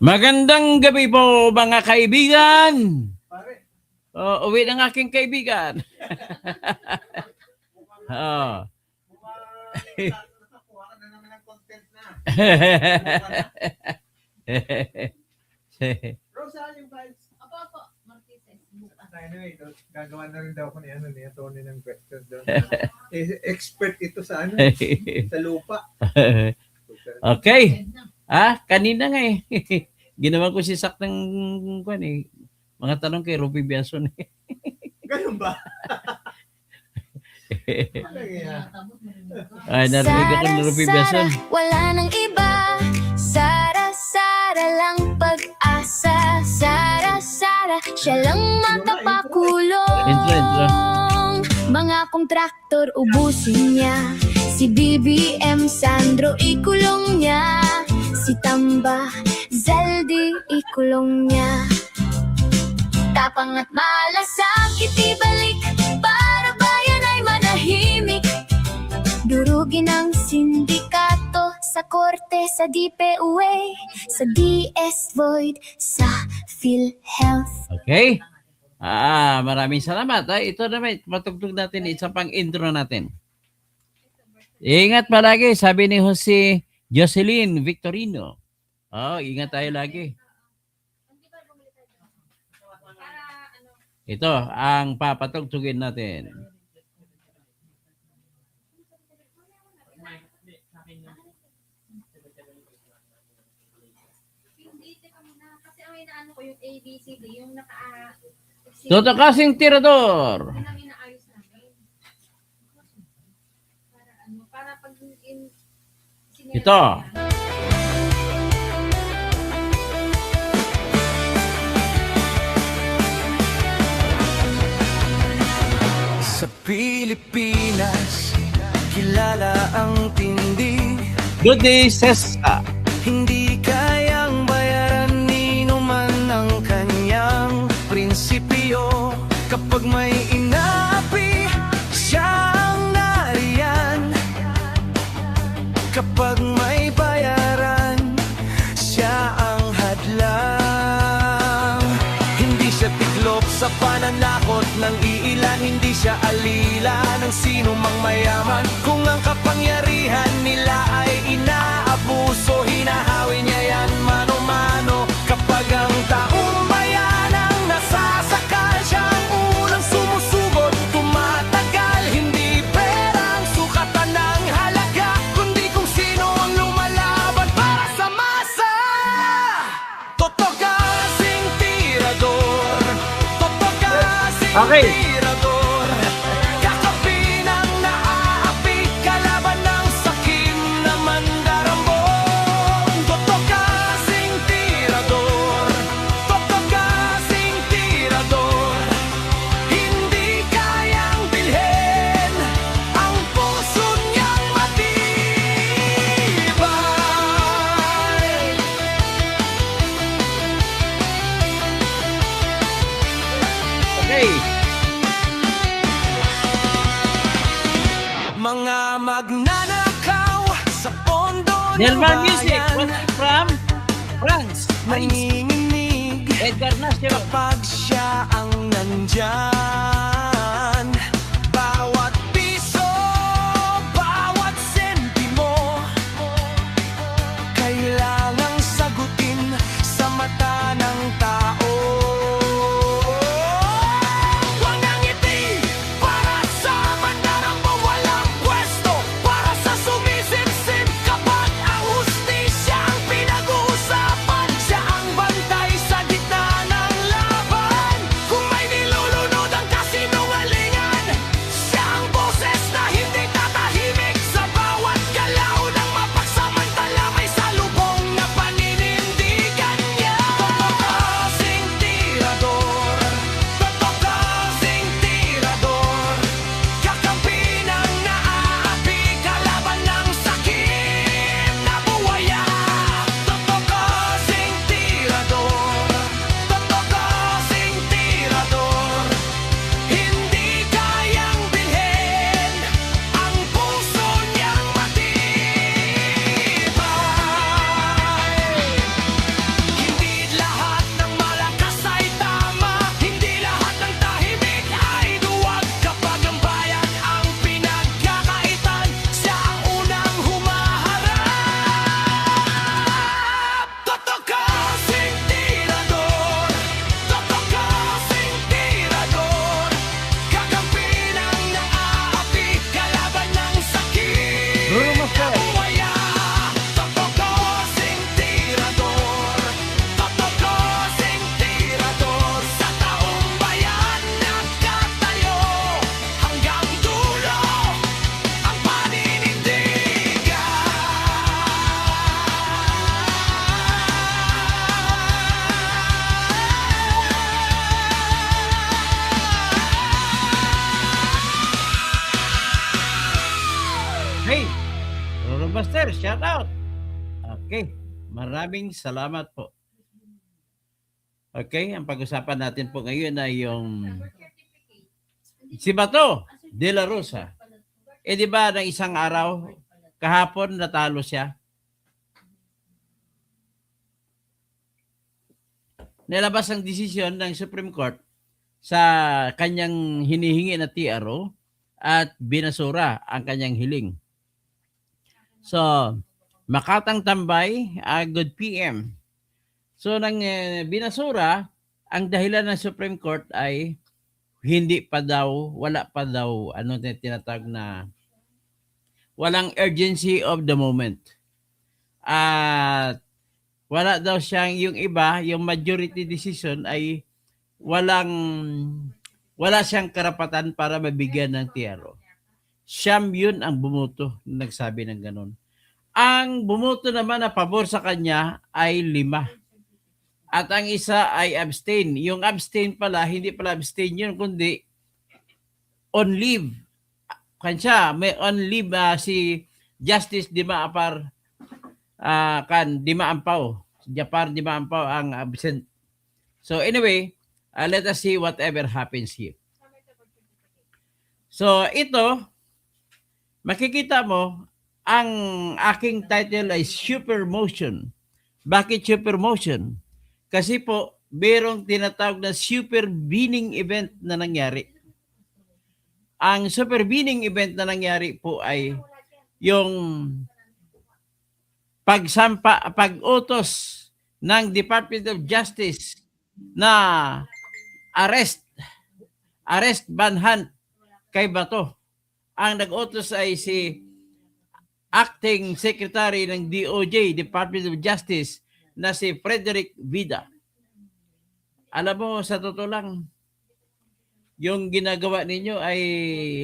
Magandang gabi po mga kaibigan. Pare. Uwi ng aking kaibigan. Oh. Nakakuha ka na naman ng content na. Rosa, yung vibes. Opo, Marquez. Anyway, gagawa na rin daw ako ni Tony ng questions doon. Expert ito sa sa lupa. Okay. Kanina nga eh. Ginawa ko si saktang kwan eh. Mga tanong kay Ruby Biason eh. Ganun ba? Narinig ako ni Ruby Biason. Wala nang iba. Sara, Sara lang pag-asa. Sara, Sara, siya lang matapakulong. Intro. Mga kontraktor ubusin niya. Si BBM Sandro ikulong niya. Si Tamba Zaldi ikulong niya. Tapang at malasakit ibalik para bayan ay manahimik. Durugin ang sindikato sa korte, sa DPUA, sa DS Void, sa PhilHealth. Okay. Maraming salamat. Ito naman, matugtog natin. Isa pang intro natin. Ingat palagi, sabi ni Jose Jocelyn Victorino. Ingat tayo lagi. Ito ang papatugtugin natin. Kasi ang inaano ko yung ABCD, yung naka... Toto kasing tirador. Yun ang inaayos namin. Para pag... Ito. Sa Pilipinas, kilala ang tindi. Good day, Sesa. Hindi kayang bayaran ni numan ang kanyang prinsipyo. Kapag may inaapi, siya ang nariyan. Kapag may bayaran, siya ang hadlang. Hindi siya tiklop sa pananakot ng iilan. Hindi siya alila ng sino mang mayaman. Kung ang kapangyarihan nila ay inaabuso, hinahawi niya yan mano-mano. Kapag ang taong bayan ang nasasakal, siya ang unang sumusugot, tumatagal. Hindi pera ang sukatan ng halaga, kundi kung sino ang lumalaban para sa masa. Totoo kasing tirador, totoo kasing Okay. tirador. Kakapin ang naaapi, kalaban ng sakim na mandarambong. Totoo kasing tirador, totoo kasing tirador. Hindi kayang bilhin ang puso niyang matibay. Okay. Mga magnanakaw sa pondo ng Nelman Music. bayan, What's it from? France. Paris. nanginginig Edgar Nasio. kapag siya ang nandyan. Bawat piso, bawat sentimo, kailangang sagutin sa mata ng tao. Walang ngiti para sa mandaramba, walang pwesto para sa sumisipsip. Kapag ang hustisya ang pinag-uusapan, siya ang bantay sa gitna ng laban. Kung may nilulunod ang kasi Sir, shout out. Okay, maraming salamat po. Okay, ang pag-usapan natin po ngayon ay yung si Bato de la Rosa. Di ba ng isang araw, kahapon natalo siya? Nilabas ang desisyon ng Supreme Court sa kanyang hinihingi na TRO at binasura ang kanyang hiling. So, Makatang Tambay, good PM. So, nang binasura, ang dahilan ng Supreme Court ay hindi pa daw, wala pa daw, tinatawag na walang urgency of the moment. At wala daw siyang, yung iba, yung majority decision ay wala siyang karapatan para mabigyan ng TRO. Siyam yun ang bumuto, nagsabi ng ganun. Ang bumuto naman na pabor sa kanya ay 5. At ang isa ay abstain. Yung abstain pala, hindi pala abstain yun, kundi on leave. Kansya, may on leave si Justice Dima Apar Dima Ampaw. Japar Dima Ampaw ang absent. So anyway, let us see whatever happens here. So ito, makikita mo, ang aking title ay Super Motion. Bakit Super Motion? Kasi po, merong tinatawag na supervening event na nangyari. Ang supervening event na nangyari po ay yung pag-utos ng Department of Justice na arrest manhunt kay Bato. Ang nag-utos ay si Acting Secretary ng DOJ, Department of Justice, na si Frederick Vida. Alam mo, sa totoo lang, yung ginagawa ninyo ay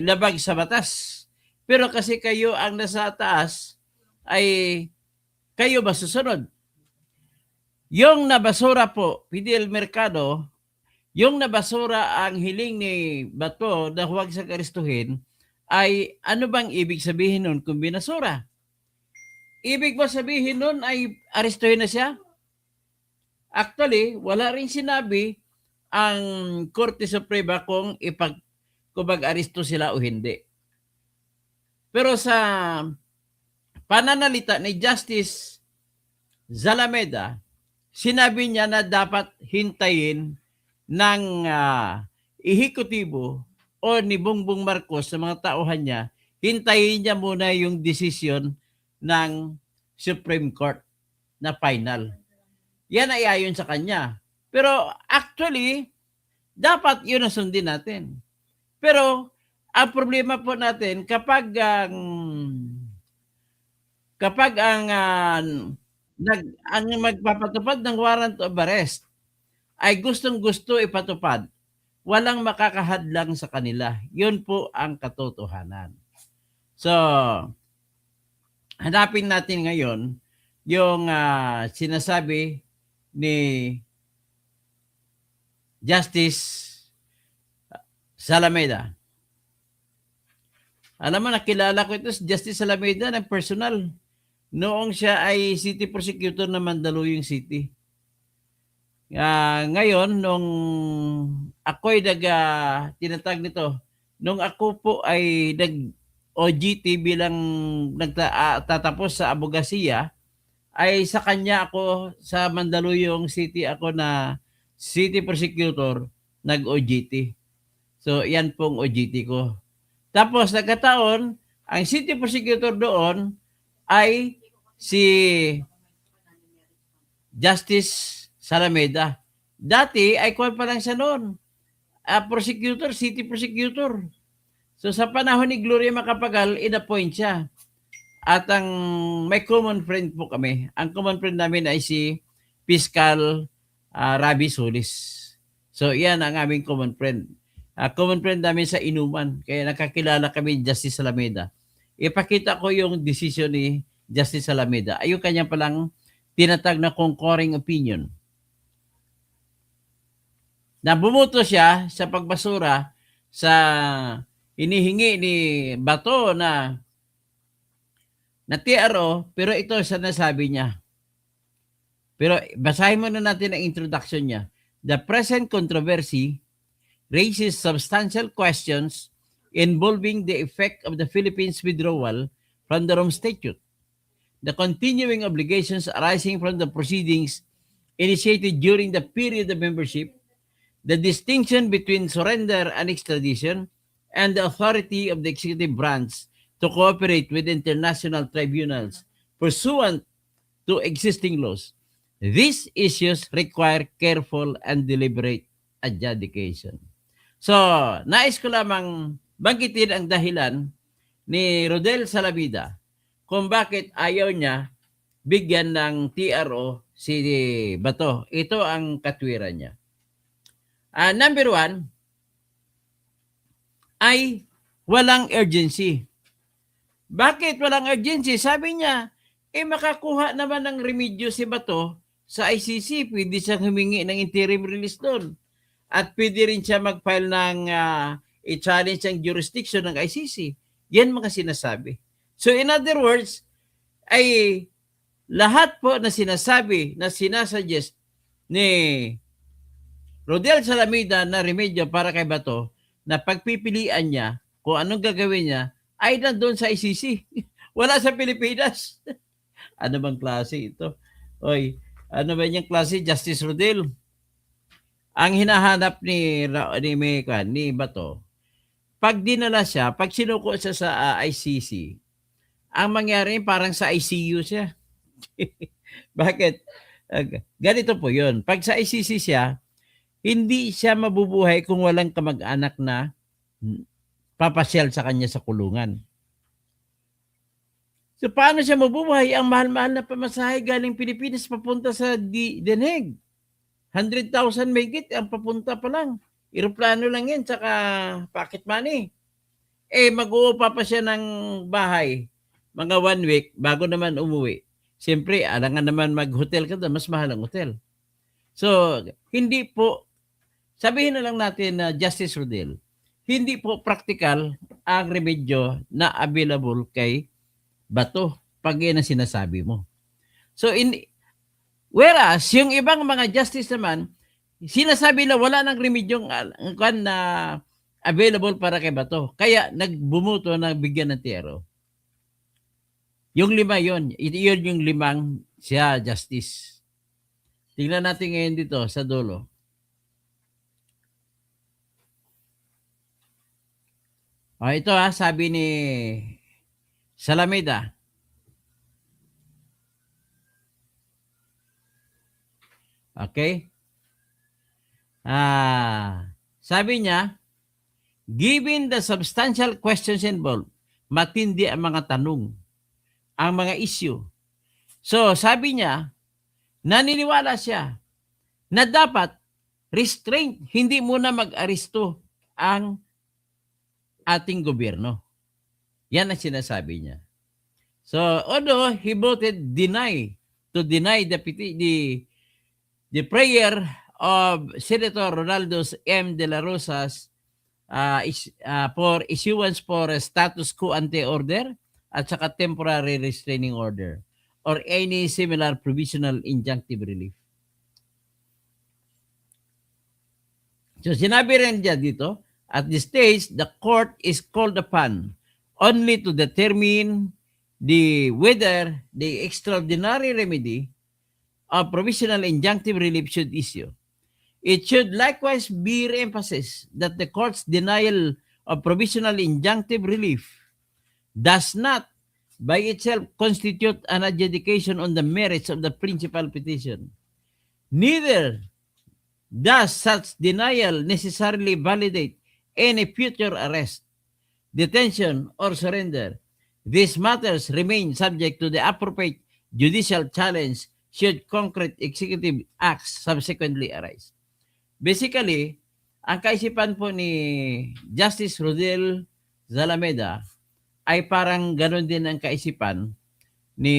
labag sa batas. Pero kasi kayo ang nasa taas, ay kayo ba susunod? Yung nabasura po, Fidel Mercado, yung nabasura ang hiling ni Bato na huwag sa karistuhin, ay ano bang ibig sabihin nun kung binasura? Ibig ba sabihin nun ay arestuhin na siya? Actually, wala rin sinabi ang Korte Suprema kung mag-aresto sila o hindi. Pero sa pananalita ni Justice Zalameda, sinabi niya na dapat hintayin ng ehekutibo o ni Bongbong Marcos sa mga tauhan niya, hintayin niya muna yung desisyon ng Supreme Court na final. Yan ay ayon sa kanya. Pero actually, dapat yun ang sundin natin. Pero ang problema po natin, kapag ang magpapatupad ng warrant of arrest ay gustong-gusto ipatupad, walang makakahadlang sa kanila. Yun po ang katotohanan. So, hanapin natin ngayon yung sinasabi ni Justice Zalameda. Alam mo, nakilala ko ito si Justice Zalameda ng personal. Noong siya ay city prosecutor ng Mandaluyong City. Ngayon, nung ako'y tinatag nito, nung ako po ay nag-OGT bilang nagtatapos sa abogasiya, ay sa kanya ako, sa Mandaluyong City, ako na city prosecutor, nag-OGT. So, yan pong OGT ko. Tapos, nagkataon, ang city prosecutor doon ay si Justice Zalameda. Dati ay kuwan pa lang siya noon. Prosecutor, city prosecutor. So sa panahon ni Gloria Macapagal, in-appoint siya. At may common friend po kami. Ang common friend namin ay si Fiscal Rabi Solis. So yan ang aming common friend. Common friend namin sa inuman. Kaya nakakilala kami Justice Zalameda. Ipakita ko yung decision ni Justice Zalameda. Ay yung kanya palang tinatag na concurring opinion. Na bumuto siya sa pagbasura sa inihingi ni Bato na na TRO, pero ito sa nasabi niya. Pero basahin muna natin ang introduction niya. The present controversy raises substantial questions involving the effect of the Philippines' withdrawal from the Rome Statute, the continuing obligations arising from the proceedings initiated during the period of membership, the distinction between surrender and extradition, and the authority of the executive branch to cooperate with international tribunals pursuant to existing laws. These issues require careful and deliberate adjudication. So, nais ko lamang banggitin ang dahilan ni Rodel Salamida kung bakit ayaw niya bigyan ng TRO si Bato. Ito ang katwiran niya. Number 1 ay walang urgency. Bakit walang urgency? Sabi niya, makakuha naman ng remedyo si Bato sa ICC. Pwede siyang humingi ng interim release doon. At pwede rin siya mag-file ng i-challenge ang jurisdiction ng ICC. Yan mga sinasabi. So in other words, ay lahat po na sinasabi, na sinasuggest ni Rodel Salamida na remedyo para kay Bato, na pagpipilian niya kung anong gagawin niya, ay nandun sa ICC. Wala sa Pilipinas. Ano bang klase ito? Oy, ano ba yung klase? Justice Rodel. Ang hinahanap ni Bato, pag dinala siya, pag sinuko siya sa ICC, ang mangyari parang sa ICU siya. Bakit? Ganito po yun. Pag sa ICC siya, hindi siya mabubuhay kung walang kamag-anak na papasyal sa kanya sa kulungan. So paano siya mabubuhay? Ang mahal-mahal na pamasahe galing Pilipinas papunta sa Den Hague. 100,000 megit ang papunta pa lang. Eroplano lang yan, tsaka pocket money. Mag-uupa pa siya ng bahay, mga 1 week, bago naman umuwi. Siyempre, alangan naman mag-hotel ka doon, mas mahal ang hotel. So, hindi po, sabihin na lang natin na Justice Rodel, hindi po practical ang remedyo na available kay Bato pag yan ang sinasabi mo. So, whereas, yung ibang mga justice naman, sinasabi na wala ng remedyong na available para kay Bato. Kaya nagbumuto na bigyan ng TRO. Yung 5 yun. Yun yung 5 siya justice. Tingnan natin ngayon dito sa dulo. Ito sabi ni Salamida. Okay? Sabi niya, given the substantial questions involved, matindi ang mga tanong, ang mga issue. So, sabi niya, naniniwala siya na dapat restraint, hindi muna mag-aresto ang ating gobyerno. Yan ang sinasabi niya. So, although he voted to deny the prayer of Senator Ronaldo M. De La Rosa's for issuance for a status quo ante order at saka temporary restraining order or any similar provisional injunctive relief. So sinabi rin niya dito, at this stage, the court is called upon only to determine whether the extraordinary remedy of provisional injunctive relief should issue. It should likewise be re-emphasized that the court's denial of provisional injunctive relief does not by itself constitute an adjudication on the merits of the principal petition. Neither does such denial necessarily validate any future arrest, detention, or surrender. These matters remain subject to the appropriate judicial challenge should concrete executive acts subsequently arise. Basically, ang kaisipan po ni Justice Rodel Zalameda ay parang gano'n din ang kaisipan ni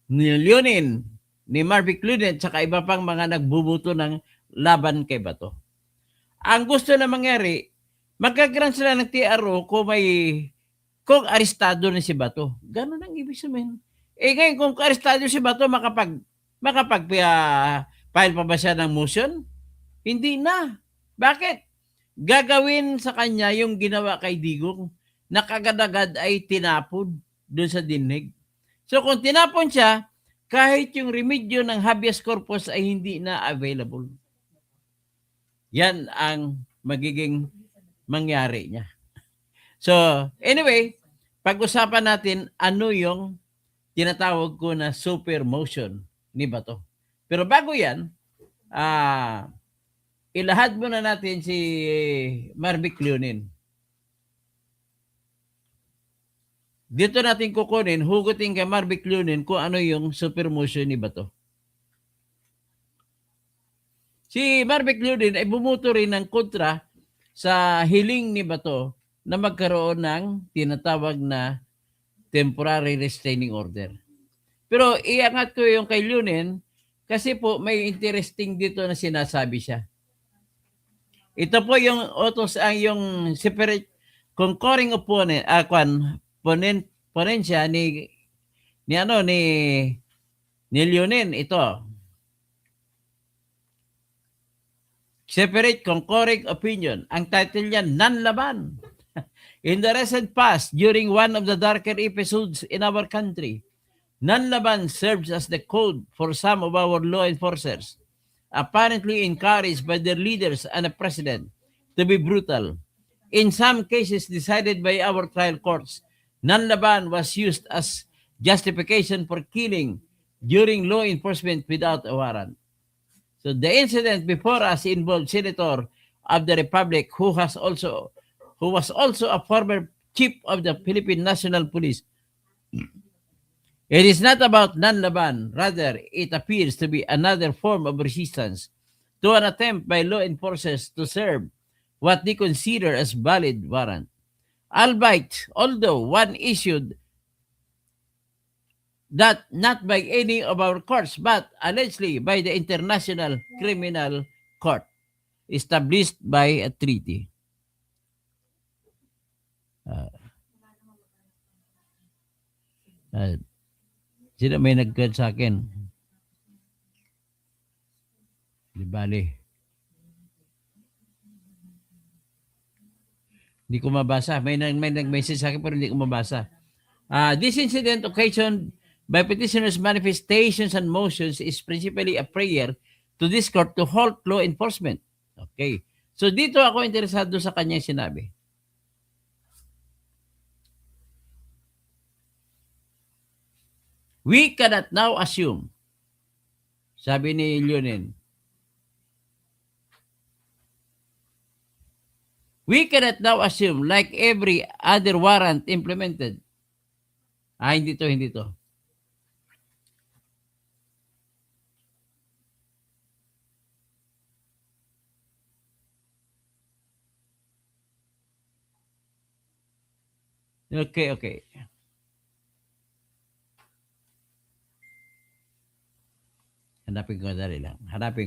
Leonin, ni Marvick Lunet, saka iba pang mga nagbubuto ng laban kay Bato. Ang gusto na mangyari, magkakaroon sila ng TRO kung may kung arestado na si Bato. Ganun ang ibig sabihin. Ngayon, kung arestado si Bato, file pa ba siya ng motion? Hindi na. Bakit? Gagawin sa kanya yung ginawa kay Digong na kagad-agad ay tinapon doon sa dinig. So kung tinapon siya, kahit yung remedyo ng habeas corpus ay hindi na available. Yan ang magiging mangyari niya. So, anyway, pag-usapan natin ano yung tinatawag ko na super motion ni Bato. Pero bago yan, ilahad muna natin si Marvic Leonin. Dito natin kukunin, hugutin kay Marvic Leonin kung ano yung super motion ni Bato. Si Marvic Leonin ay bumuto rin ng kontra sa hiling ni Bato na magkaroon ng tinatawag na temporary restraining order. Pero iangat ko yung kay Leonin kasi po may interesting dito na sinasabi siya. Ito po yung yung separate concurring opponent, ponensya ni Leonin ito. Separate concurring opinion. Ang title niya, Nanlaban. In the recent past, during one of the darker episodes in our country, Nanlaban serves as the code for some of our law enforcers, apparently encouraged by their leaders and the president to be brutal. In some cases decided by our trial courts, Nanlaban was used as justification for killing during law enforcement without a warrant. So the incident before us involved Senator of the Republic who was also a former chief of the Philippine National Police. It is not about Nanlaban. Rather, it appears to be another form of resistance to an attempt by law enforcers to serve what they consider as valid warrant. Albeit, although one issued that not by any of our courts, but allegedly by the International Criminal Court, established by a treaty. Sino may nag-cut sa akin? Di bali. Hindi ko mabasa. May nag-message sa akin pero hindi ko mabasa. This incident occasioned by petitioners' manifestations and motions is principally a prayer to this court to halt law enforcement. Okay. So dito ako interesado sa kanyang sinabi. We cannot now assume, sabi ni Leonin, we cannot now assume like every other warrant implemented. Hindi to. Okay. Hanapin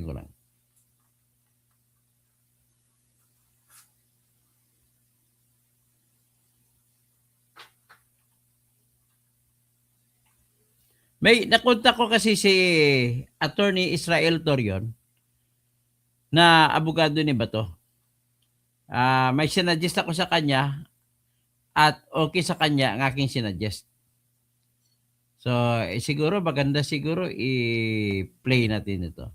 ko lang. May nakontak ko kasi si Attorney Israel Torion na abogado ni Bato. May sinuggest ako sa kanya at okay sa kanya ang aking sinuggest. So, siguro maganda siguro i-play natin ito.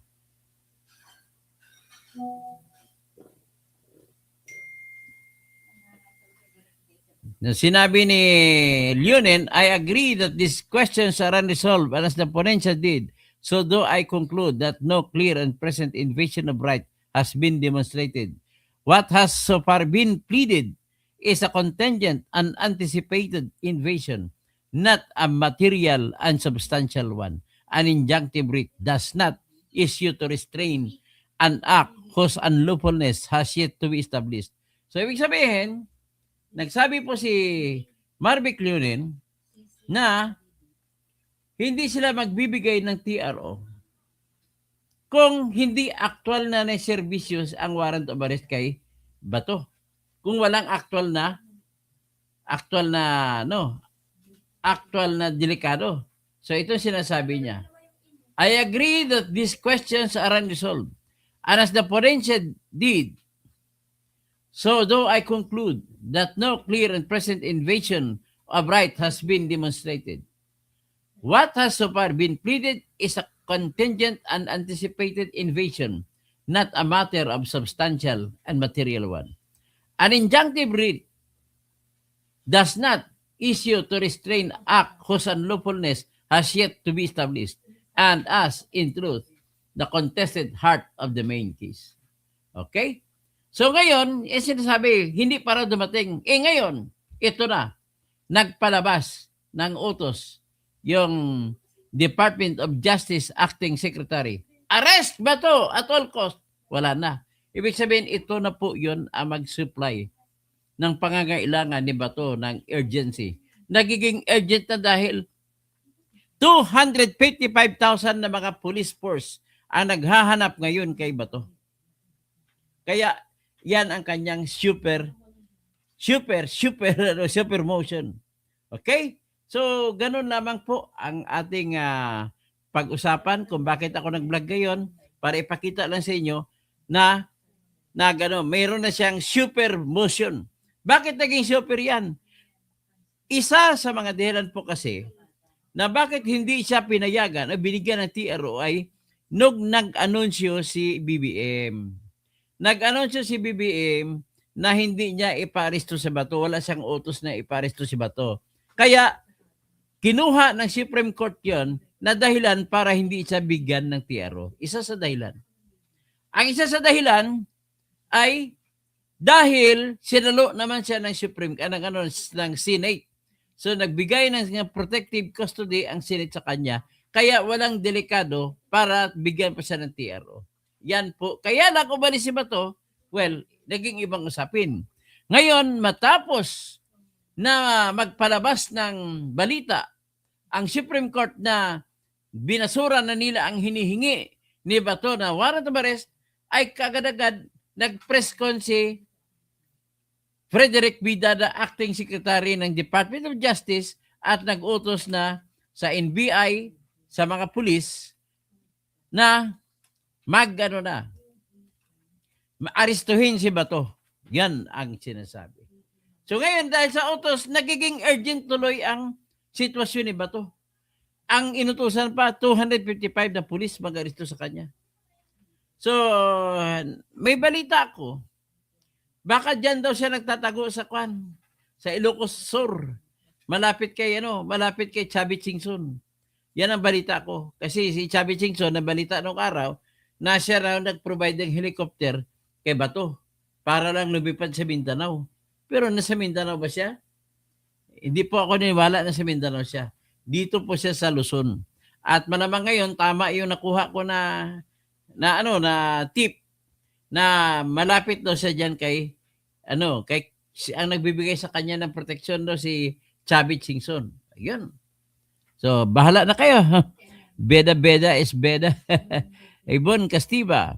Sinabi ni Leonin, I agree that these questions are unresolved and as the ponensya did, so do I conclude that no clear and present invasion of right has been demonstrated. What has so far been pleaded is a contingent and anticipated invasion, not a material and substantial one. An injunctive writ does not issue to restrain an act whose unlawfulness has yet to be established. So, ibig sabihin, nagsabi po si Marvic Leonin na hindi sila magbibigay ng TRO kung hindi actual na serbisyos ang warrant of arrest kay Bato. Kung walang actual na actual na delikado. So ito sinasabi niya. I agree that these questions are unresolved. And as the forensic did, so though I conclude that no clear and present invasion of right has been demonstrated, what has so far been pleaded is a contingent and anticipated invasion, not a matter of substantial and material one. An injunctive writ does not issue to restrain act whose unlawfulness has yet to be established, and as, in truth, the contested heart of the main case. Okay? So ngayon, sinasabi, hindi para dumating. Ngayon, ito na, nagpalabas ng utos yung Department of Justice Acting Secretary. Arrest Bato at all cost. Wala na. Ibig sabihin, ito na po yun ang mag-supply ng pangangailangan ni Bato ng urgency. Nagiging urgent na dahil 255,000 na mga police force ang naghahanap ngayon kay Bato. Kaya yan ang kanyang super motion. Okay? So, ganun lamang po ang ating pag-usapan kung bakit ako nag-vlog ngayon para ipakita lang sa inyo na mayroon na siyang super motion. Bakit naging super yan? Isa sa mga dahilan po kasi na bakit hindi siya pinayagan o binigyan ng TRO ay nag-anunsyo si BBM. Nag-anunsyo si BBM na hindi niya iparesto si Bato. Wala siyang utos na iparesto si Bato. Kaya, kinuha ng Supreme Court yon na dahilan para hindi siya bigyan ng TRO. Isa sa dahilan. Ang isa sa dahilan ay dahil sinalo naman siya ng ng Senate. So nagbigay ng protective custody ang Senate sa kanya. Kaya walang delikado para bigyan pa siya ng TRO. Yan po. Kaya lang umalis si Bato, well, naging ibang usapin. Ngayon, matapos na magpalabas ng balita ang Supreme Court na binasura na nila ang hinihingi ni Bato na warrant of arrest, ay kagad-agad nag-press con si Frederick Bidada, Acting Secretary ng Department of Justice, at nag-utos na sa NBI, sa mga pulis, na maarestuhin si Bato. Yan ang sinasabi. So ngayon, dahil sa utos, nagiging urgent tuloy ang sitwasyon ni Bato. Ang inutusan pa, 255 na pulis mag-aresto sa kanya. So, may balita ako. Baka dyan daw siya nagtatago sa Ilocos Sur. Malapit kay Chavit Singson. Yan ang balita ko. Kasi si Chavit Singson, na balita nung araw, na siya raw nag-provide ng helicopter kay Bato para lang lumipad sa Mindanao. Pero nasa Mindanao ba siya? Hindi po ako niniwala na sa Mindanao siya. Dito po siya sa Luzon. At malamang ngayon, tama yung nakuha ko na tip na malapit daw siya diyan kay ang nagbibigay sa kanya ng proteksyon daw si Chavit Singson. Ayun. So, bahala na kayo. Beda is beda. Ibon Castiba,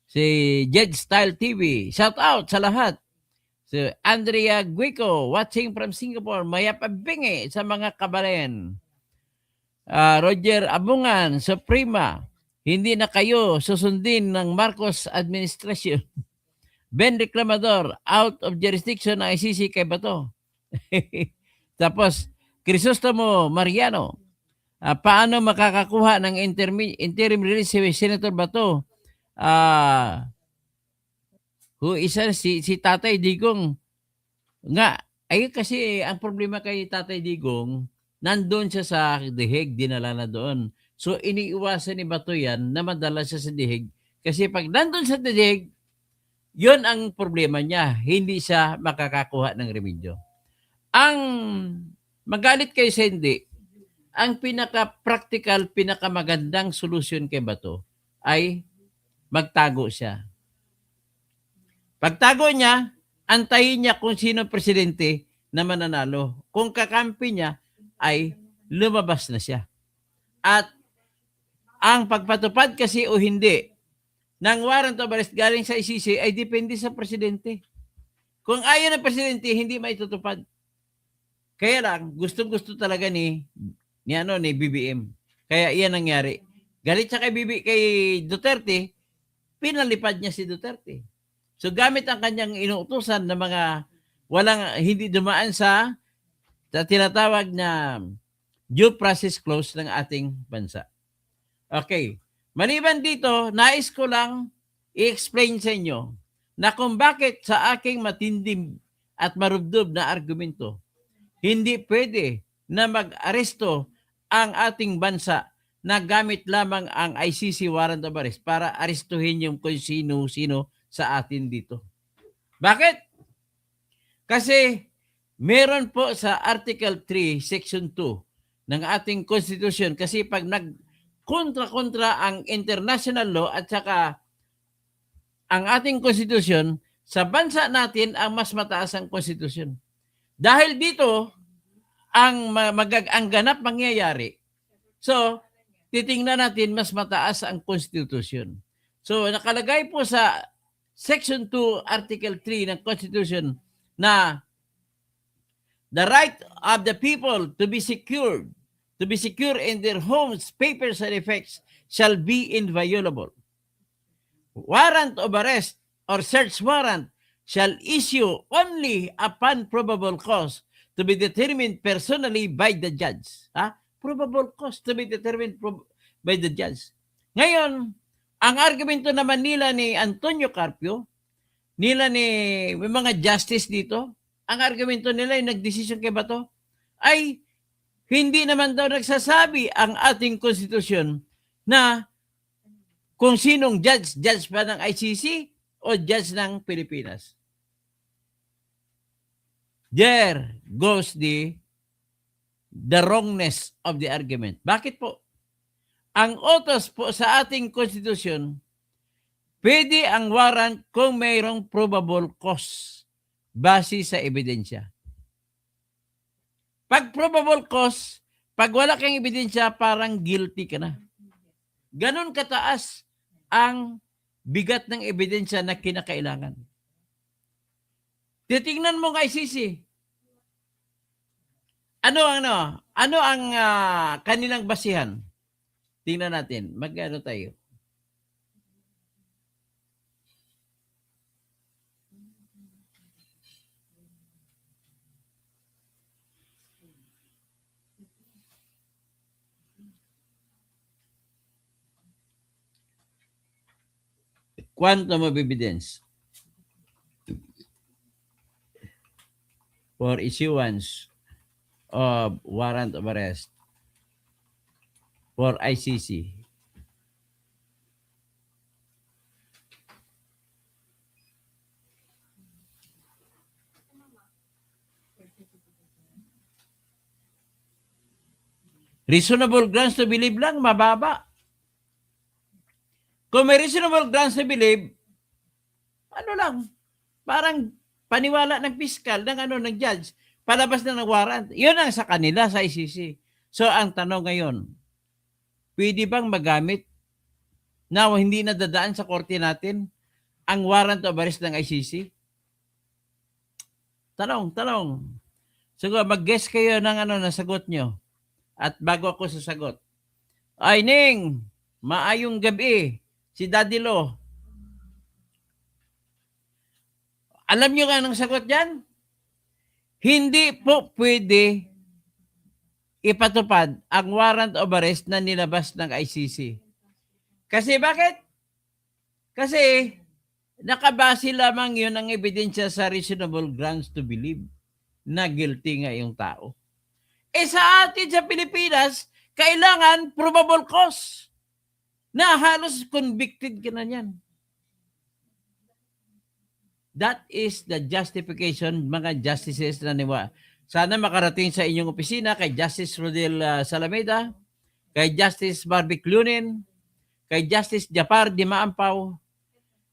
si Jed Style TV. Shout out sa lahat. So, Andrea Guico, watching from Singapore. Maya Pabingi sa mga kabalen. Roger Abungan, Suprema. Hindi na kayo susundin ng Marcos administration. Ben Reclamador, out of jurisdiction ng ICC kay Bato. Tapos, Crisostomo Mariano, paano makakakuha ng interim release si Senator Bato? Who isa si Tatay Digong nga. Ay kasi ang problema kay Tatay Digong, nandun siya sa Dihig, dinala na doon. So, iniiwasan ni Bato yan na madala siya sa Dihig. Kasi pag nandun sa Dihig, yun ang problema niya. Hindi siya makakakuha ng remedyo. Ang magalit kayo sa hindi, ang pinaka-practical, pinakamagandang solusyon kay Bato ay magtago siya. Pagtago niya, antayin niya kung sino presidente na mananalo. Kung kakampi niya, ay lumabas na siya. At ang pagpatupad kasi o hindi ng warrant of arrest galing sa ICC ay depende sa presidente. Kung ayaw ng presidente, hindi maitutupad. Kaya lang, gustong-gusto talaga ni BBM. Kaya iyan nangyari. Galit siya kay Duterte, pinalipad niya si Duterte. So gamit ang kanyang inuutusan ng mga hindi dumaan sa tinatawag na due process clause ng ating bansa. Okay. Maliban dito, nais ko lang i-explain sa inyo na kung bakit sa aking matinding at marubdob na argumento, hindi pwede na mag-aresto ang ating bansa na gamit lamang ang ICC warrant of arrest para arestuhin yung kung sino-sino sa atin dito. Bakit? Kasi meron po sa Article 3, Section 2 ng ating Constitution, kasi pag kontra ang international law at saka ang ating Constitution, sa bansa natin ang mas mataas ang Constitution. Dahil dito, ang ganap mangyayari. So, titingnan natin mas mataas ang Constitution. So, nakalagay po sa Section 2, Article 3 ng Constitution na the right of the people to be secure in their homes, papers, and effects shall be inviolable. Warrant of arrest or search warrant shall issue only upon probable cause to be determined personally by the judge. Probable cause to be determined by the judge. Ngayon, ang argumento naman nila ni Antonio Carpio, nila ni mga justice dito, ang argumento nila yung nagdesisyon kay Bato, ay hindi naman daw nagsasabi ang ating konstitusyon na kung sinong judge pa ng ICC o judge ng Pilipinas. There goes the wrongness of the argument. Bakit po? Ang utos po sa ating konstitusyon, pwede ang warrant kung mayroong probable cause base sa ebidensya. Pag probable cause, pag wala kang ebidensya, parang guilty ka na. Ganon kataas ang bigat ng ebidensya na kinakailangan. Titingnan mo kay ICC. Ano ang kanilang basihan? Tingnan natin. Magkano tayo? Quantum of evidence for issuance of warrant of arrest for ICC. Reasonable grounds to believe lang, mababa. Kung may reasonable grounds to believe, parang paniwala ng piskal, ng judge, palabas na ng warrant. Yun ang sa kanila, sa ICC. So, ang tanong ngayon, pwede bang magamit na hindi nadadaan sa korte natin ang warrant of arrest ng ICC? Tanong. Siguro, mag-guess kayo ng sagot nyo. At bago ako sasagot. Ay, Ning, maayong gabi. Si Daddy Lo. Alam nyo nga anong sagot dyan? Hindi po pwede ipatupad ang warrant of arrest na nilabas ng ICC. Kasi bakit? Kasi nakabase lamang yun ang ebidensya sa reasonable grounds to believe na guilty nga yung tao. Sa atin sa Pilipinas, kailangan probable cause na halos convicted ka na yan. That is the justification, mga justices na niwa. Sana makarating sa inyong opisina kay Justice Rodel Salameda, kay Justice Barbie Clunin, kay Justice Japar Di Maampaw,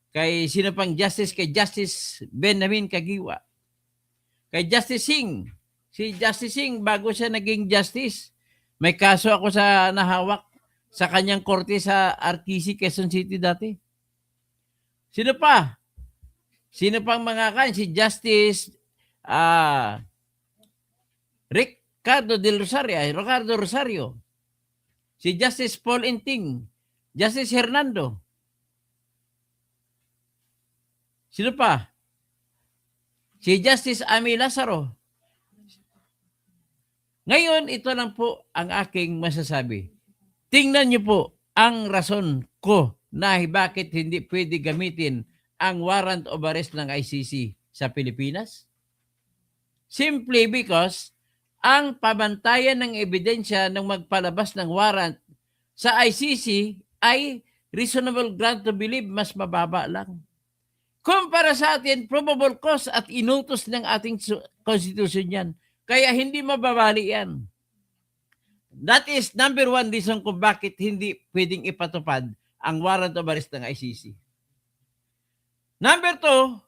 kay sino pang Justice, kay Justice Benjamin Kagiwa, kay Justice Singh. Si Justice Singh, bago siya naging justice, may kaso ako sa nahawak sa kanyang korte sa RTC, Quezon City dati. Sino pa? Sino pang mga kan? Si Justice Ricardo Rosario, si Justice Paul Inting, Justice Hernando. Sino pa? Si Justice Amy Lazaro. Ngayon, ito lang po ang aking masasabi. Tingnan niyo po ang rason ko na bakit hindi pwede gamitin ang warrant of arrest ng ICC sa Pilipinas. Simply because ang pabantayan ng ebidensya ng magpalabas ng warrant sa ICC ay reasonable ground to believe mas mababa lang. Kumpara sa atin, probable cause at inutos ng ating constitution yan. Kaya hindi mababali yan. That is number one reason kung bakit hindi pwedeng ipatupad ang warrant of arrest ng ICC. Number two,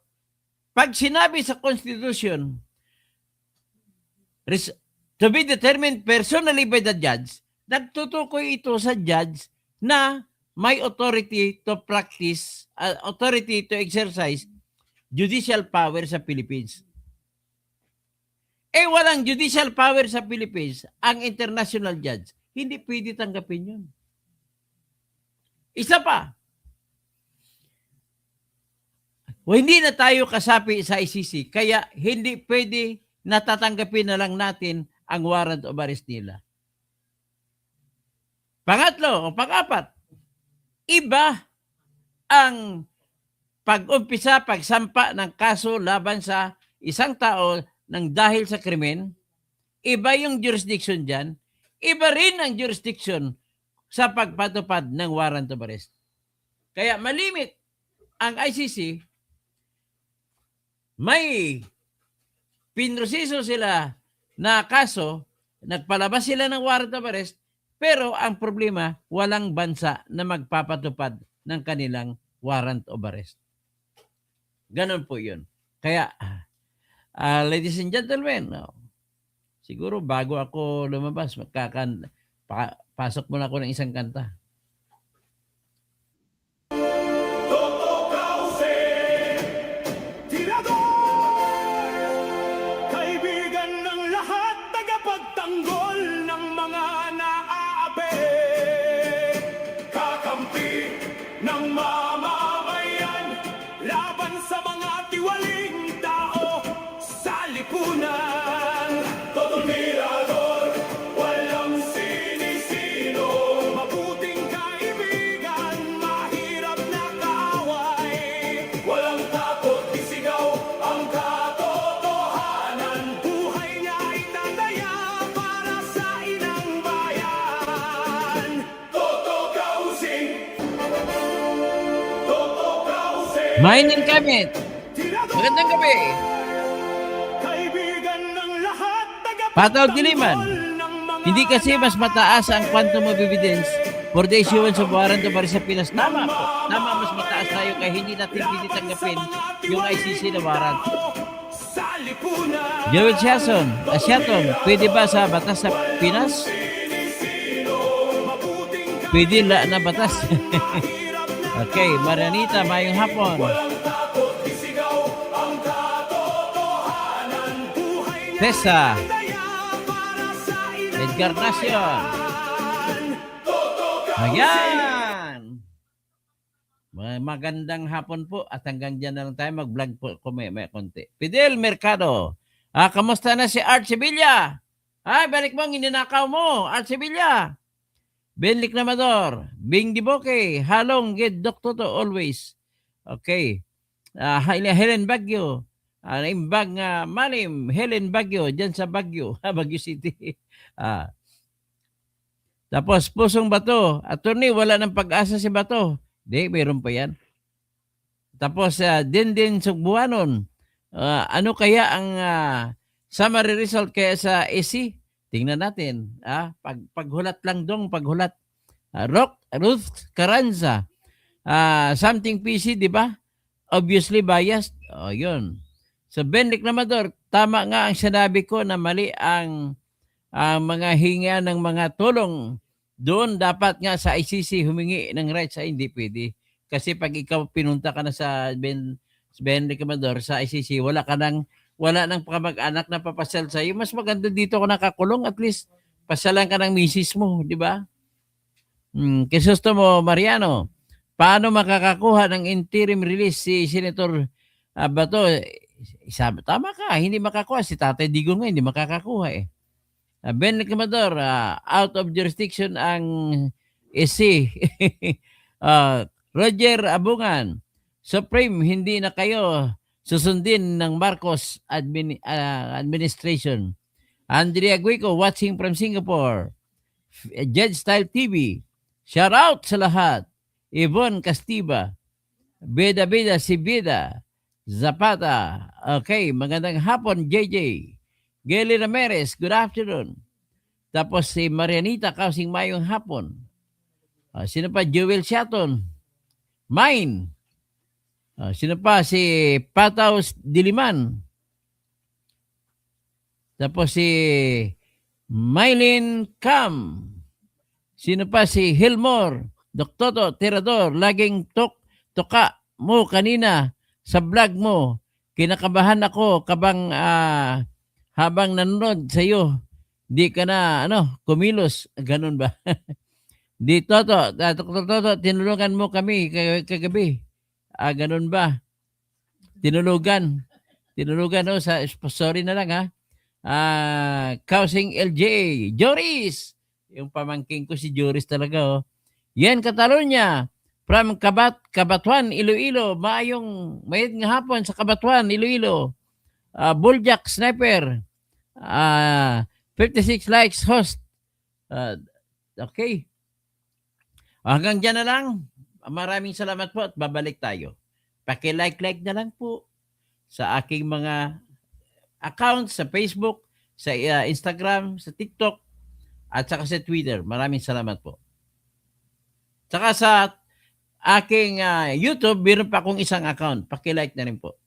pag sinabi sa Constitution, to be determined personally by the judge, nagtutukoy ito sa judge na may authority to practice, authority to exercise judicial power sa Philippines. Walang judicial power sa Philippines ang international judge. Hindi pwede tanggapin yun. Isa pa, hindi na tayo kasapi sa ICC, kaya hindi pwede natatanggapin na lang natin ang warrant of arrest nila. Pangatlo o pang-apat, iba ang pag-umpisa, pagsampa ng kaso laban sa isang tao ng dahil sa krimen, iba yung jurisdiction dyan, iba rin ang jurisdiction sa pagpatupad ng warrant of arrest. Kaya malimit ang ICC, may pinrosiso sila na kaso, nagpalabas sila ng warrant of arrest, pero ang problema, walang bansa na magpapatupad ng kanilang warrant of arrest. Ganon po yun. Kaya, ladies and gentlemen, siguro bago ako lumabas, pasok muna ako ng isang kanta. Kaibigan ng lahat, tagapagtanggol ng mga naaapi, kakampi ng mamamayan, laban sa mga tiwaling tao sa lipunan. Todo mirador, walang sinisino, mabuting kaibigan, mahirap na kaaway, walang takot, isigaw ang katotohanan. Buhay niya ay tataya para sa inang bayan. Toto Kausing, Toto Kausing, Mining Kamit, magandang gabi. kaibigan ng lahat, Pataw Diliman, hindi kasi mas mataas ang quantum of evidence for the issuance of warrant of arrest sa Pinas. Tama po. Tama, mas mataas tayo kaya hindi natin tanggapin yung ICC na warrant. sa lipunan. Joel Siason, pwede ba sa batas sa Pinas? Pwede na batas. Okay, Marianita, mayong hapon. Tessa, Encarnacion. Ayan. Magandang hapon po at hanggang dyan na lang tayo mag-vlog po kung may konti. Fidel Mercado. Kamusta na si Art Sevilla? Balik mo ang ininakaw mo, Art Sevilla. Benlik Namador. Bing Diboke. Halong get doktor to always. Okay. Helen Baguio. Imbag Malim. Helen Baguio. Dyan sa Baguio. Baguio City. Tapos Pusong Bato. Attorney, wala ng pag-asa si Bato. Di, mayroon pa yan. Tapos Dindin Sugbuanon. Ano kaya ang summary result kaya sa AC? Tingnan natin. Paghulat lang dong, paghulat. Ruth Carranza. Something PC, di ba? Obviously biased. Yun. So Benlik Namador, tama nga ang sinabi ko na mali ang mga hinga ng mga tulong. Doon dapat nga sa ICC humingi ng rights ay hindi pwede. Kasi pag ikaw pinunta ka na sa Benlik Namador sa ICC, wala ka nang wala nang kamag-anak na papasal sa iyo, mas maganda dito ka nakakulong, at least pasyalan ka ng misis mo, di ba? Crisostomo Mariano, paano makakakuha ng interim release si Senator Bato? Sabi, tama ka, hindi makakuha. Si Tatay Digong nga, hindi makakakuha eh. Ben Camador, out of jurisdiction ang SC. Roger Abungan, Supreme, hindi na kayo susundin ng Marcos administration. Andrea Guico, watching from Singapore. Judge Style TV, shout out sa lahat. Yvonne Castiba, Beda si Beda, Zapata, okay, magandang hapon JJ. Geli Ramirez, good afternoon. Tapos si Marianita Kausing mayong hapon. Sino pa? Joel Shaton, Mine. Sino pa? Si Pataus Diliman. Tapos si Mylene Cam. Sino pa? Si Hilmore, Doktoto Tirador, laging toka mo kanina sa vlog mo. Kinakabahan ako kabang habang nanonood sa iyo. Di ka na kumilos, ganun ba? Di Toto, tinulungan mo kami kagabi. Ganun ba? Tinulugan sorry na lang ha. Kausing LJ, Joris. Yung pamangking ko si Joris talaga oh. Yan Catalonia from Kabatuan, Iloilo. Mayong nga hapon sa Kabatuan, Iloilo. Buljak Sniper. 56 likes host. Okay. Hanggang dyan na lang. Maraming salamat po at babalik tayo. Paki-like na lang po sa aking mga accounts sa Facebook, sa Instagram, sa TikTok, at saka sa Twitter. Maraming salamat po. Saka sa aking YouTube, meron pa akong isang account. Paki-like na rin po.